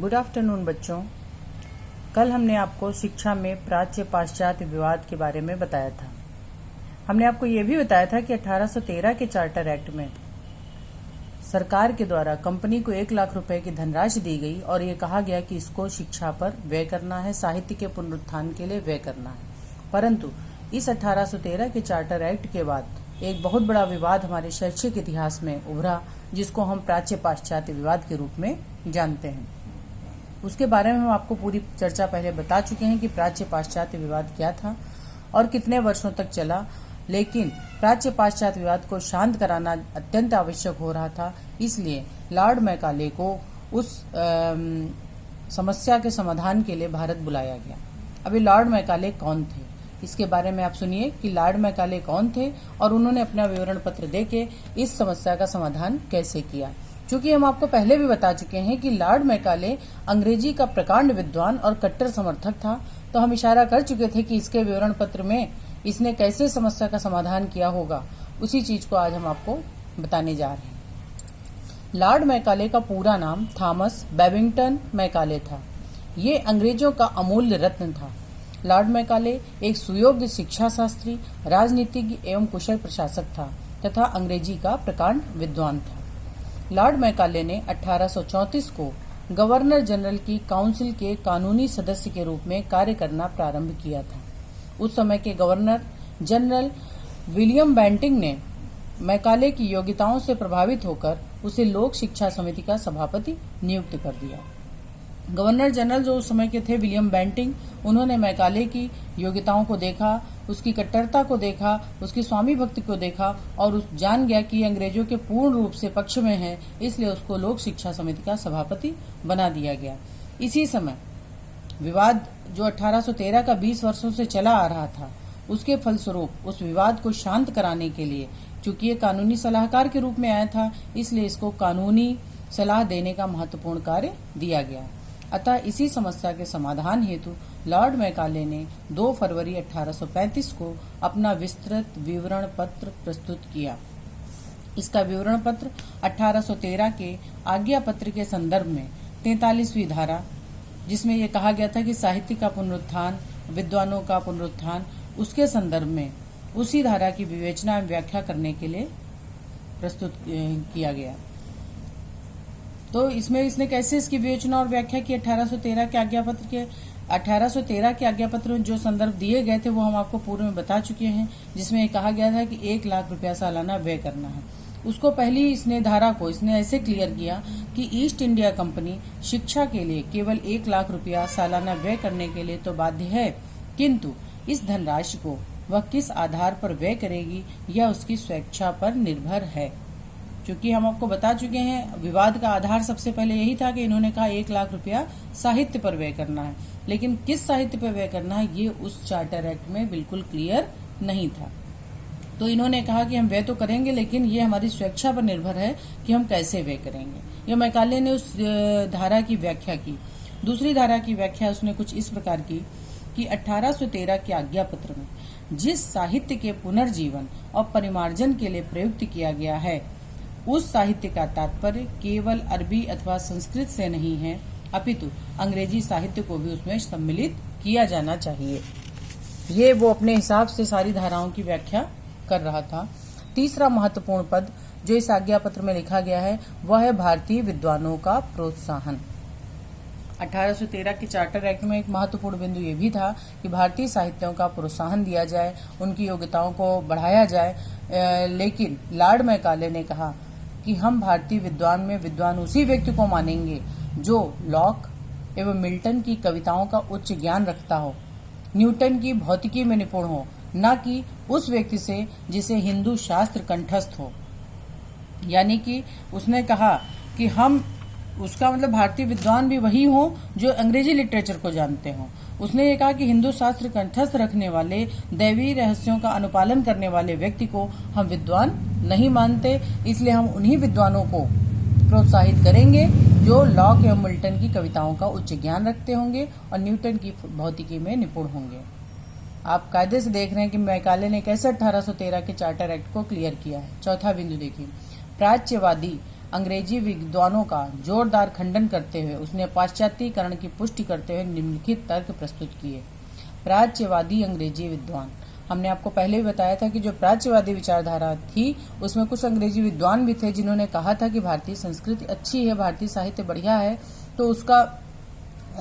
Good afternoon बच्चों। कल हमने आपको शिक्षा में प्राच्य पाश्चात्य विवाद के बारे में बताया था। हमने आपको यह भी बताया था कि 1813 के चार्टर एक्ट में सरकार के द्वारा कंपनी को 1 लाख रुपए की धनराशि दी गई और ये कहा गया कि इसको शिक्षा पर व्यय करना है, साहित्य के पुनरुत्थान के लिए व्यय करना है। परंतु इस 1813 के चार्टर एक्ट के बाद एक बहुत बड़ा विवाद हमारे शैक्षिक इतिहास में उभरा, जिसको हम प्राच्य पाश्चात्य विवाद के रूप में जानते हैं। उसके बारे में हम आपको पूरी चर्चा पहले बता चुके हैं कि प्राच्य पाश्चात्य विवाद क्या था और कितने वर्षों तक चला। लेकिन प्राच्य पाश्चात्य विवाद को शांत कराना अत्यंत आवश्यक हो रहा था, इसलिए लॉर्ड मैकाले को उस समस्या के समाधान के लिए भारत बुलाया गया। अभी लॉर्ड मैकाले कौन थे, इसके बारे में आप सुनिए कि लॉर्ड मैकाले कौन थे और उन्होंने अपना विवरण पत्र देके इस समस्या का समाधान कैसे किया। क्योंकि हम आपको पहले भी बता चुके हैं कि लॉर्ड मैकाले अंग्रेजी का प्रकांड विद्वान और कट्टर समर्थक था, तो हम इशारा कर चुके थे कि इसके विवरण पत्र में इसने कैसे समस्या का समाधान किया होगा। उसी चीज को आज हम आपको बताने जा रहे हैं। लॉर्ड मैकाले का पूरा नाम थॉमस बेबिंगटन मैकाले था। ये अंग्रेजों का अमूल्य रत्न था। लॉर्ड मैकाले एक सुयोग्य शिक्षा शास्त्री, राजनीतिज्ञ एवं कुशल प्रशासक था तथा अंग्रेजी का प्रकांड विद्वान था। लॉर्ड मैकाले ने 1834 को गवर्नर जनरल की काउंसिल के कानूनी सदस्य के रूप में कार्य करना प्रारंभ किया था। उस समय के गवर्नर जनरल विलियम बेंटिंग ने मैकाले की योग्यताओं से प्रभावित होकर उसे लोक शिक्षा समिति का सभापति नियुक्त कर दिया। गवर्नर जनरल जो उस समय के थे विलियम बेंटिंग, उन्होंने मैकाले की योग्यताओं को देखा, उसकी कट्टरता को देखा, उसकी स्वामी भक्ति को देखा और उस जान गया कि अंग्रेजों के पूर्ण रूप से पक्ष में है, इसलिए उसको लोक शिक्षा समिति का सभापति बना दिया गया। इसी समय विवाद जो 1813 का 20 वर्षों से चला आ रहा था, उसके फलस्वरूप उस विवाद को शांत कराने के लिए, चूंकि ये कानूनी सलाहकार के रूप में आया था, इसलिए इसको कानूनी सलाह देने का महत्वपूर्ण कार्य दिया गया। अतः इसी समस्या के समाधान हेतु लॉर्ड मैकाले ने 2 फरवरी 1835 को अपना विस्तृत विवरण पत्र प्रस्तुत किया। इसका विवरण पत्र 1813 के आज्ञा पत्र के संदर्भ में 43वीं धारा, जिसमें यह कहा गया था कि साहित्य का पुनरुत्थान, विद्वानों का पुनरुत्थान, उसके संदर्भ में उसी धारा की विवेचना एवं व्याख्या करने के लिए प्रस्तुत किया गया। तो इसमें इसने कैसे इसकी विवेचना और व्याख्या की 1813 के आज्ञा पत्र के 1813 के आज्ञा पत्र में जो संदर्भ दिए गए थे वो हम आपको पूर्व में बता चुके हैं, जिसमें कहा गया था कि 1 लाख रुपया सालाना व्यय करना है। उसको पहली इसने धारा को इसने ऐसे क्लियर किया कि ईस्ट इंडिया कंपनी शिक्षा के लिए केवल 1 लाख रुपया सालाना व्यय करने के लिए तो बाध्य है, किंतु इस धनराशि को वह किस आधार पर व्यय करेगी यह उसकी स्वेच्छा पर निर्भर है। क्योंकि हम आपको बता चुके हैं विवाद का आधार सबसे पहले यही था कि इन्होंने कहा 1 लाख रुपया साहित्य पर व्यय करना है, लेकिन किस साहित्य पर व्यय करना है ये उस चार्टर एक्ट में बिल्कुल क्लियर नहीं था। तो इन्होंने कहा कि हम व्यय तो करेंगे, लेकिन ये हमारी स्वेच्छा पर निर्भर है कि हम कैसे व्यय करेंगे। यह मैकाले ने उस धारा की व्याख्या की। दूसरी धारा की व्याख्या उसने कुछ इस प्रकार की कि 1813 के आज्ञा पत्र में जिस साहित्य के पुनर्जीवन और परिमार्जन के लिए प्रयुक्त किया गया है, उस साहित्य का तात्पर्य केवल अरबी अथवा संस्कृत से नहीं है, अपितु अंग्रेजी साहित्य को भी उसमें सम्मिलित किया जाना चाहिए। ये वो अपने हिसाब से सारी धाराओं की व्याख्या कर रहा था। तीसरा महत्वपूर्ण पद जो इस आज्ञा पत्र में लिखा गया है वह है भारतीय विद्वानों का प्रोत्साहन। 1813 के चार्टर एक्ट में एक महत्वपूर्ण बिंदु ये भी था कि भारतीय साहित्यों का प्रोत्साहन दिया जाए, उनकी योग्यताओं को बढ़ाया जाए। लेकिन लॉर्ड मैकाले ने कहा कि हम भारतीय विद्वान में विद्वान उसी व्यक्ति को मानेंगे जो लॉक एवं मिल्टन की कविताओं का उच्च ज्ञान रखता हो, न्यूटन की भौतिकी में निपुण हो, न कि उस व्यक्ति से जिसे हिंदू शास्त्र कंठस्थ हो। यानी कि उसने कहा कि हम उसका मतलब भारतीय विद्वान भी वही हो जो अंग्रेजी लिटरेचर को जानते हो। उसने ये कहा कि हिंदू शास्त्र कंठस्थ रखने वाले, दैवी रहस्यों का अनुपालन करने वाले व्यक्ति को हम विद्वान नहीं मानते, इसलिए हम उन्हीं विद्वानों को प्रोत्साहित करेंगे जो लॉक एवं मिल्टन की कविताओं का उच्च ज्ञान रखते होंगे और न्यूटन की भौतिकी में निपुण होंगे। आप कायदे से देख रहे हैं कि मैकाले ने कैसे 1813 के चार्टर एक्ट को क्लियर किया है। चौथा बिंदु देखिए, प्राच्यवादी अंग्रेजी विद्वानों का जोरदार खंडन करते हुए उसने पाश्चात्यकरण की पुष्टि करते हुए निम्नलिखित तर्क प्रस्तुत किए। प्राच्यवादी अंग्रेजी विद्वान, हमने आपको पहले ही बताया था कि जो प्राच्यवादी विचारधारा थी उसमें कुछ अंग्रेजी विद्वान भी थे जिन्होंने कहा था कि भारतीय संस्कृति अच्छी है, भारतीय साहित्य बढ़िया है, तो उसका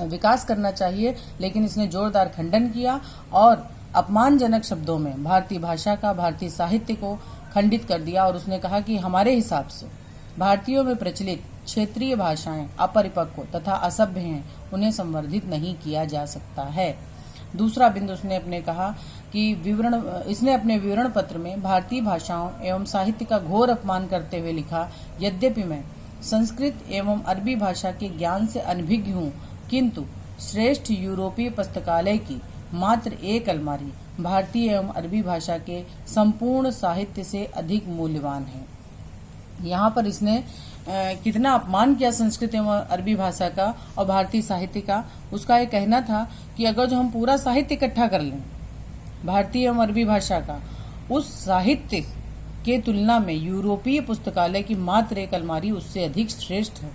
विकास करना चाहिए, लेकिन इसने जोरदार खंडन किया और अपमानजनक शब्दों में भारतीय भाषा का, भारतीय साहित्य को खंडित कर दिया और उसने कहा कि हमारे हिसाब से भारतीयों में प्रचलित क्षेत्रीय भाषाएं अपरिपक्व तथा असभ्य हैं, उन्हें संवर्धित नहीं किया जा सकता है। दूसरा बिंदु उसने अपने कहा कि इसने अपने विवरण पत्र में भारतीय भाषाओं एवं साहित्य का घोर अपमान करते हुए लिखा, यद्यपि मैं संस्कृत एवं अरबी भाषा के ज्ञान से अनभिज्ञ हूँ, किंतु श्रेष्ठ यूरोपीय पुस्तकालय की मात्र एक अलमारी भारतीय एवं अरबी भाषा के संपूर्ण साहित्य से अधिक मूल्यवान है। यहाँ पर इसने कितना अपमान किया संस्कृत एवं अरबी भाषा का और भारतीय साहित्य का। उसका ये कहना था कि अगर जो हम पूरा साहित्य इकट्ठा कर लें भारतीय एवं अरबी भाषा का, उस साहित्य के तुलना में यूरोपीय पुस्तकालय की मात्र एक अलमारी उससे अधिक श्रेष्ठ है।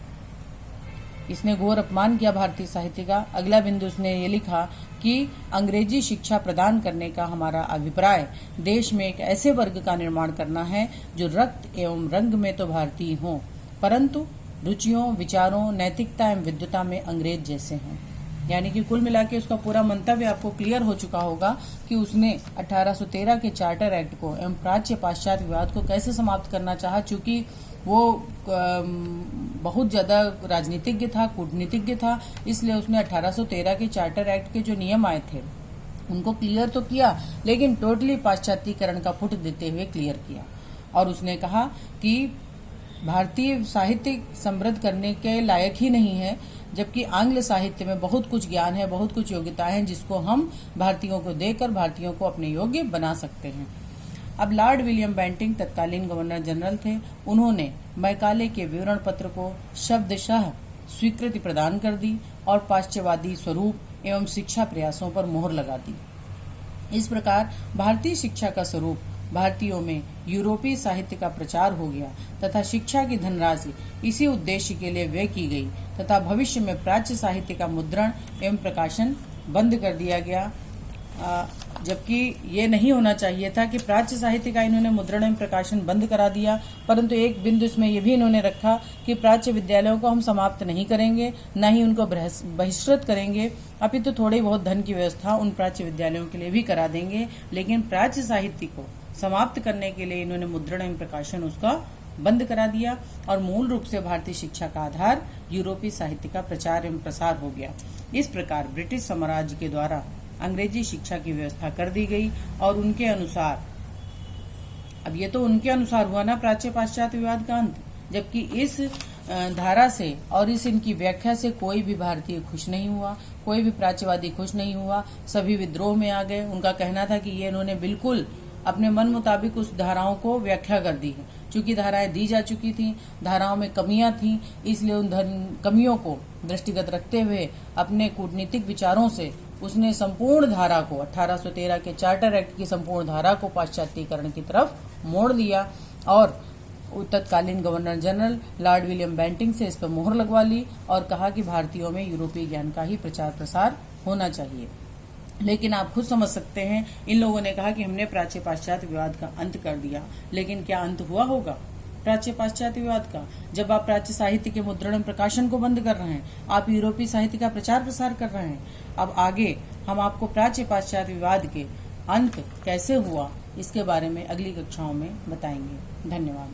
इसने घोर अपमान किया भारतीय साहित्य का। अगला बिंदु उसने ये लिखा कि अंग्रेजी शिक्षा प्रदान करने का हमारा अभिप्राय देश में एक ऐसे वर्ग का निर्माण करना है जो रक्त एवं रंग में तो भारतीय हों, परंतु रुचियों, विचारों, नैतिकता एवं विद्वता में अंग्रेज जैसे हों। यानी कि कुल मिला के उसका पूरा मंतव्य आपको क्लियर हो चुका होगा कि उसने 1813 के चार्टर एक्ट को एवं प्राच्य पाश्चात्य विवाद को कैसे समाप्त करना चाहा। चूंकि वो बहुत ज्यादा राजनीतिज्ञ था, कूटनीतिज्ञ था, इसलिए उसने 1813 के चार्टर एक्ट के जो नियम आए थे उनको क्लियर तो किया, लेकिन टोटली पाश्चात्यकरण का पुट देते हुए क्लियर किया। और उसने कहा कि भारतीय साहित्य समृद्ध करने के लायक ही नहीं है, जबकि आंग्ल साहित्य में बहुत कुछ ज्ञान है, बहुत कुछ योग्यताएं हैं जिसको हम भारतीयों को देकर भारतीयों को अपने योग्य बना सकते हैं। अब लॉर्ड विलियम बेंटिंक तत्कालीन गवर्नर जनरल थे। उन्होंने मैकाले के विवरण पत्र को शब्दशः स्वीकृति प्रदान कर दी और पाश्चात्यवादी स्वरूप एवं शिक्षा प्रयासों पर मोहर लगा दी। इस प्रकार भारतीय शिक्षा का स्वरूप भारतीयों में यूरोपीय साहित्य का प्रचार हो गया तथा शिक्षा की धनराशि इसी उद्देश्य के लिए व्यय की गई तथा भविष्य में प्राच्य साहित्य का मुद्रण एवं प्रकाशन बंद कर दिया गया। जबकि ये नहीं होना चाहिए था कि प्राच्य साहित्य का इन्होंने मुद्रण एवं प्रकाशन बंद करा दिया, परंतु एक बिंदु इसमें ये भी इन्होंने रखा कि प्राच्य विद्यालयों को हम समाप्त नहीं करेंगे, न ही उनको बहिष्कृत करेंगे, अपितु थोड़ी बहुत धन की व्यवस्था उन प्राच्य विद्यालयों के लिए भी करा देंगे, लेकिन प्राच्य साहित्य को समाप्त करने के लिए इन्होंने मुद्रण एवं प्रकाशन उसका बंद करा दिया और मूल रूप से भारतीय शिक्षा का आधार यूरोपीय साहित्य का प्रचार एवं प्रसार हो गया। इस प्रकार ब्रिटिश साम्राज्य के द्वारा अंग्रेजी शिक्षा की व्यवस्था कर दी गई और उनके अनुसार, अब ये तो उनके अनुसार हुआ ना प्राच्य पाश्चात्य विवाद का अंत, जबकि इस धारा से और इस इनकी व्याख्या से कोई भी भारतीय खुश नहीं हुआ, कोई भी प्राच्यवादी खुश नहीं हुआ, सभी विद्रोह में आ गए। उनका कहना था कि ये इन्होंने बिल्कुल अपने मन मुताबिक उस धाराओं को व्याख्या कर दी है। चूंकि धाराएं दी जा चुकी थी, धाराओं में कमियां थी, इसलिए उन कमियों को दृष्टिगत रखते हुए अपने कूटनीतिक विचारों से उसने संपूर्ण धारा को 1813 के चार्टर एक्ट की संपूर्ण धारा को पाश्चात्यकरण की तरफ मोड़ दिया और तत्कालीन governor general Lord William Bentinck से इस पर मोहर लगवा ली और कहा कि भारतीयों में यूरोपीय ज्ञान का ही प्रचार प्रसार होना चाहिए। लेकिन आप खुद समझ सकते हैं, इन लोगों ने कहा कि हमने प्राच्य पाश्चात्य विवाद का अंत कर दिया, लेकिन क्या अंत हुआ होगा प्राच्य पाश्चात्य विवाद का? जब आप प्राच्य साहित्य के मुद्रण प्रकाशन को बंद कर रहे हैं, आप यूरोपीय साहित्य का प्रचार प्रसार कर रहे हैं। अब आगे हम आपको प्राच्य पाश्चात्य विवाद के अंत कैसे हुआ इसके बारे में अगली कक्षाओं में बताएंगे। धन्यवाद।